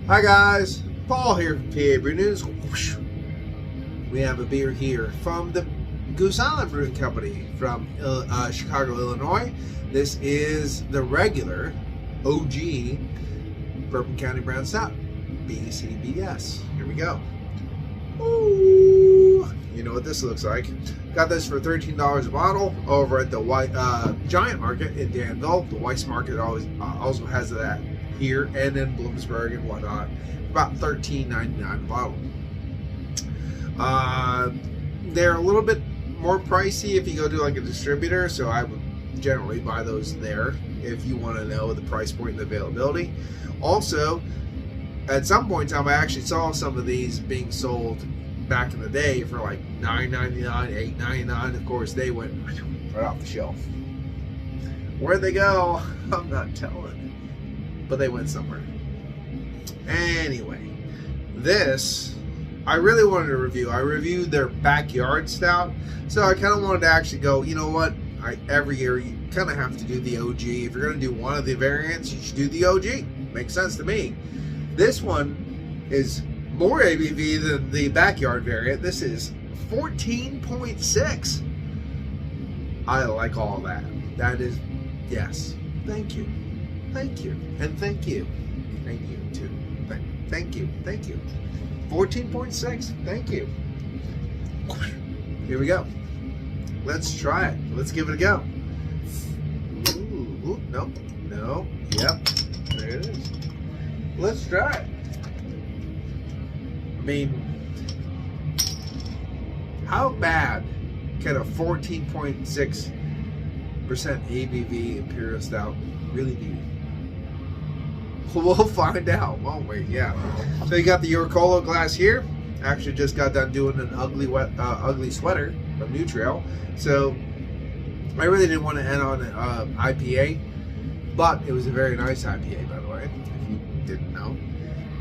Hi guys, Paul here from PABrewNews. We have a beer here from the Goose Island Brewing Company from Chicago, Illinois. This is the regular OG Bourbon County Brown Stout, BCBS. Here we go. Ooh, you know what this looks like. Got this for $13 a bottle over at the Giant Market in Danville. The Weiss Market also has that here, and in Bloomsburg and whatnot. About $13.99 a bottle. They're a little bit more pricey if you go to like a distributor, so I would generally buy those there if you want to know the price point and availability. Also, at some point in time, I actually saw some of these being sold back in the day for like $9.99, $8.99. Of course, they went right off the shelf. Where'd they go? I'm not telling, but they went somewhere. Anyway, this I really wanted to review. I reviewed their backyard stout, so I kind of wanted to actually go, you know what, every year you kind of have to do the OG. If you're going to do one of the variants, you should do the OG. Makes sense to me. This one is more ABV than the backyard variant. This is 14.6. I like all that. That is, yes. Thank you. Thank you. And thank you. Thank you too. Thank you. Thank you. 14.6. Thank you. Here we go. Let's try it. Let's give it a go. Ooh, nope. No. Yep. There it is. Let's try it. I mean, how bad can a 14.6% ABV Imperial Stout really be? We'll find out, won't we? Yeah. So you got the Eurocolo glass here. Actually just got done doing an ugly sweater from New Trail. So I really didn't want to end on an IPA, but it was a very nice IPA, by the way, if you didn't know.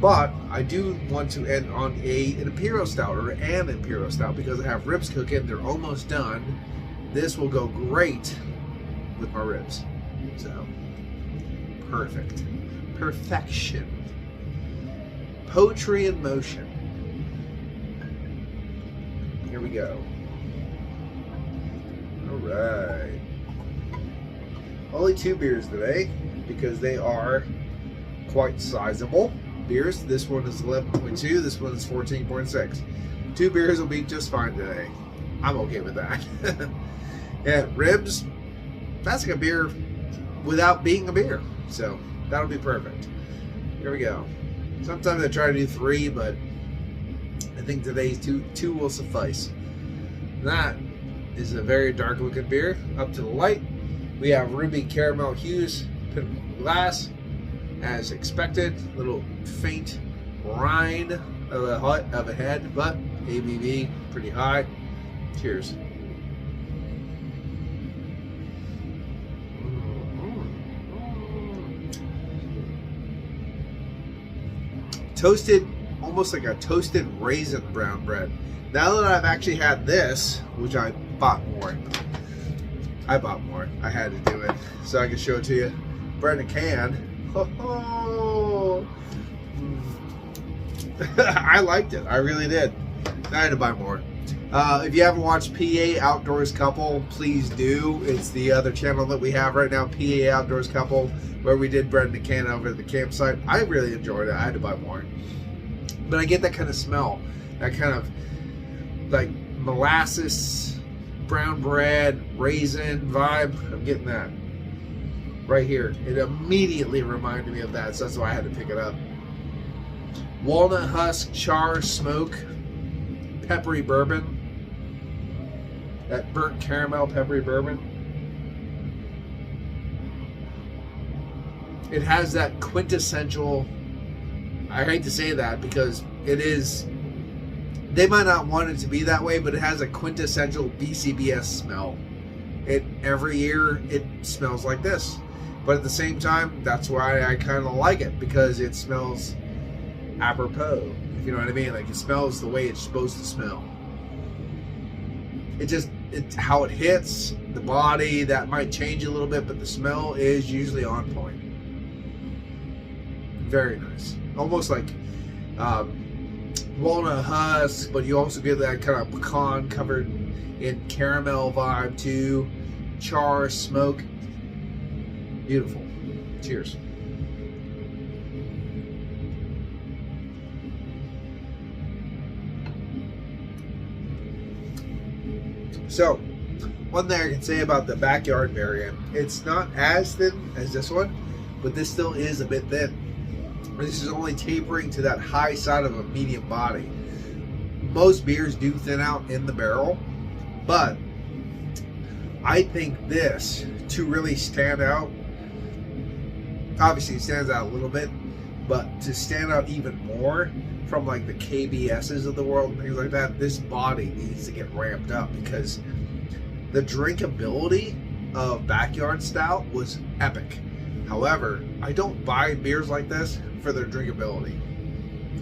But I do want to end on an Imperial Stout, or an Imperial Stout, because I have ribs cooking. They're almost done. This will go great with my ribs. So, perfect. Perfection. Poetry in motion. Here we go. Alright. Only 2 beers today, because they are quite sizable beers. This one is 11.2, this one is 14.6. 2 beers will be just fine today. I'm okay with that. Yeah, ribs, that's like a beer without being a beer. So that'll be perfect. Here we go. Sometimes I try to do 3, but I think today's two will suffice. That is a very dark looking beer. Up to the light, we have ruby caramel hues, pinnacle glass, as expected. Little faint rind of a head, but ABV pretty high. Cheers. Toasted, almost like a toasted raisin brown bread. Now that I've actually had this, which I bought more. I had to do it so I can show it to you. Bread in a can. Oh. I liked it. I really did. I had to buy more. If you haven't watched PA Outdoors Couple, please do. It's the other channel that we have right now, PA Outdoors Couple, where we did bread in a can over at the campsite. I really enjoyed it. I had to buy more. But I get that kind of smell, that kind of like molasses, brown bread, raisin vibe. I'm getting that right here. It immediately reminded me of that, so that's why I had to pick it up. Walnut husk, char, smoke, peppery bourbon. That burnt caramel peppery bourbon. It has that quintessential, I hate to say that because it is, they might not want it to be that way, but it has a quintessential BCBS smell. Every year it smells like this. But at the same time, that's why I kind of like it, because it smells apropos, if you know what I mean. Like, it smells the way it's supposed to smell. It's how it hits the body, that might change a little bit, but the smell is usually on point. Very nice. almost like walnut husk, but you also get that kind of pecan covered in caramel vibe too. Char, smoke. Beautiful. Cheers. So, one thing I can say about the backyard variant, it's not as thin as this one, but this still is a bit thin. This is only tapering to that high side of a medium body. Most beers do thin out in the barrel, but I think this, to really stand out, obviously it stands out a little bit, but to stand out even more from like the KBSs of the world and things like that, this body needs to get ramped up, because the drinkability of Backyard Stout was epic. However, I don't buy beers like this for their drinkability.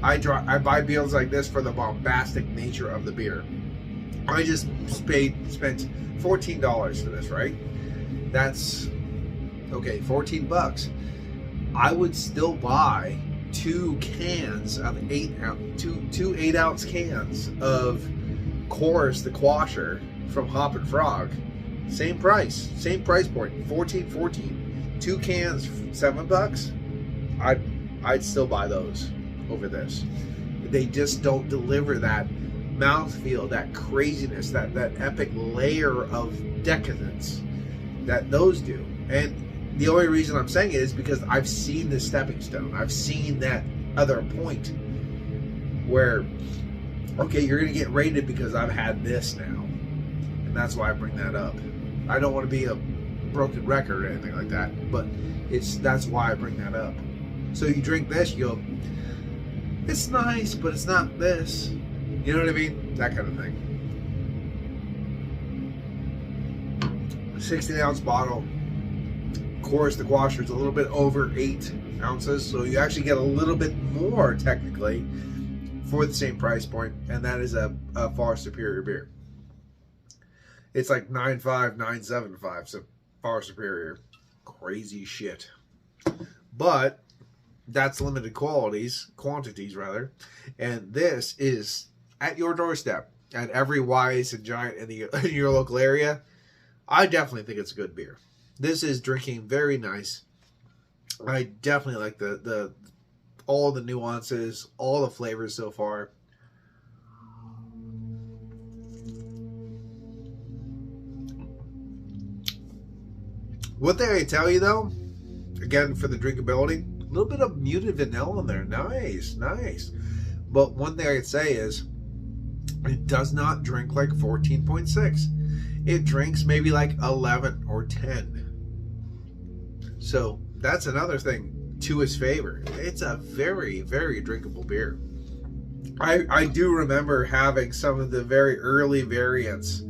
I buy beers like this for the bombastic nature of the beer. I just spent $14 for this, right? That's okay, $14. I would still buy two cans of 8-ounce cans of Chorus the Quasher from Hop and Frog. Same price point, $14. Two cans, $7. I'd still buy those over this. They just don't deliver that mouthfeel, that craziness, that epic layer of decadence that those do. And the only reason I'm saying it is because I've seen the stepping stone. I've seen that other point where, okay, you're going to get rated because I've had this now. And that's why I bring that up. I don't want to be a broken record or anything like that, but that's why I bring that up. So you drink this, you go, it's nice, but it's not this. You know what I mean? That kind of thing. 16-ounce bottle. Of course, the Quasher is a little bit over 8 ounces, so you actually get a little bit more technically for the same price point, and that is a far superior beer. It's like 9.5, 9.75, so far superior. Crazy shit. But that's limited quantities rather, and this is at your doorstep at every Wise and Giant in your local area. I definitely think it's a good beer. This is drinking very nice. I definitely like the all the nuances, all the flavors so far. One thing I tell you though, again for the drinkability, a little bit of muted vanilla in there. Nice. But one thing I could say is it does not drink like 14.6. It drinks maybe like 11 or 10. So that's another thing to his favor. It's a very, very drinkable beer. I do remember having some of the very early variants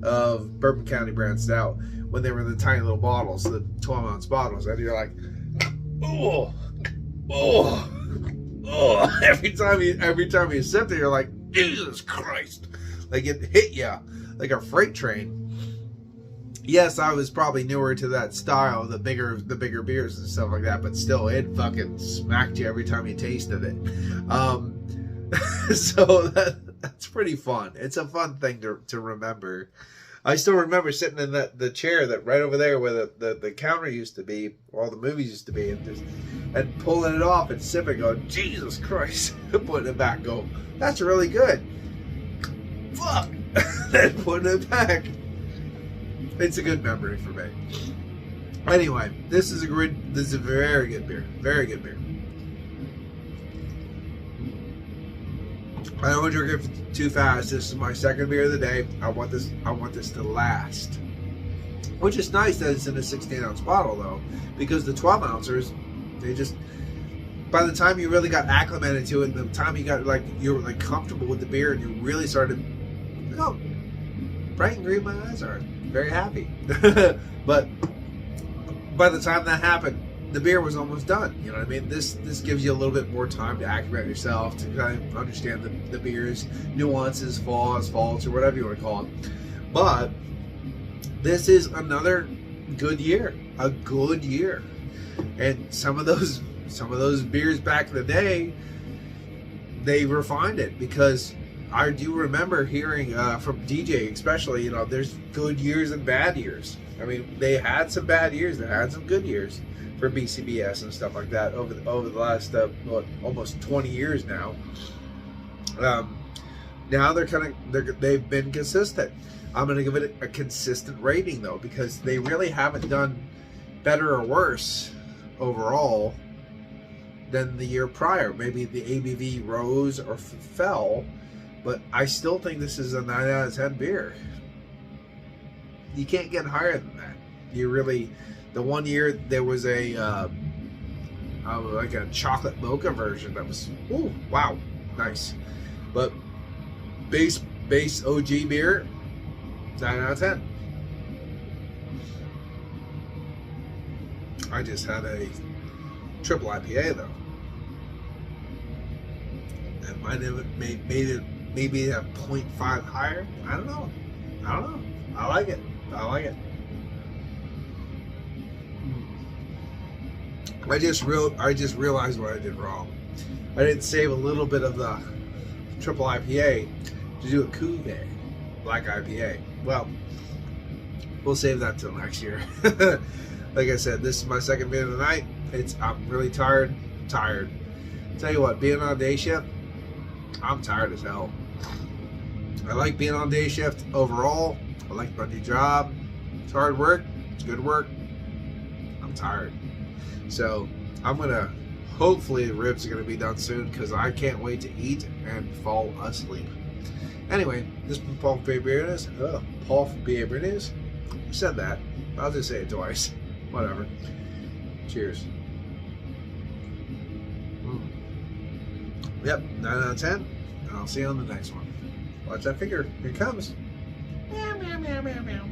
of Bourbon County Brand Stout when they were in the tiny little bottles, the 12-ounce bottles, and you're like, oh. Every time you sip it, you're like, Jesus Christ. Like it hit you like a freight train. Yes, I was probably newer to that style, the bigger beers and stuff like that, but still, it fucking smacked you every time you tasted it. So that's pretty fun. It's a fun thing to remember. I still remember sitting in the chair that right over there where the counter used to be, where all the movies used to be, and pulling it off and sipping, going, Jesus Christ, putting it back, go, that's really good. Fuck. Then putting it back. It's a good memory for me. Anyway, this is a very good beer. Very good beer. I don't want to drink it too fast. This is my second beer of the day. I want this to last. Which is nice that it's in a 16-ounce bottle though, because the 12-ouncers, they just, by the time you really got acclimated to it, and the time you got you were comfortable with the beer, and you really started, bright and green my eyes are. Very happy. But by the time that happened, the beer was almost done. You know what I mean? This gives you a little bit more time to acclimate yourself, to kind of understand the beer's nuances, flaws, faults, or whatever you want to call it. But this is another good year. A good year. And some of those some of those beers back in the day, they refined it, because I do remember hearing from DJ especially, there's good years and bad years. I mean, they had some bad years, they had some good years for BCBS and stuff like that over the last almost 20 years now. Now they've been consistent. I'm going to give it a consistent rating though, because they really haven't done better or worse overall than the year prior. Maybe the ABV rose or fell, but I still think this is a 9 out of 10 beer. You can't get higher than that. The one year there was like a chocolate mocha version that was, ooh, wow, nice. But base OG beer, 9 out of 10. I just had a triple IPA though. That might have made it maybe a 0.5 higher. I don't know. I like it. I just realized what I did wrong. I didn't save a little bit of the triple IPA to do a cuvee black IPA. Well, we'll save that till next year. Like I said, this is my second beer of the night. I'm really tired. Tell you what, being on day shift, I'm tired as hell. I like being on day shift overall. I like my new job. It's hard work. It's good work. I'm tired. So I'm gonna, hopefully the ribs are gonna be done soon, because I can't wait to eat and fall asleep. Anyway, this has been Paul from PABrewNews. Paul from PABrewNews. I said that. I'll just say it twice. Whatever. Cheers. Yep, 9 out of 10. And I'll see you on the next one. Watch that finger. Here it comes. Meow, meow, meow, meow, meow.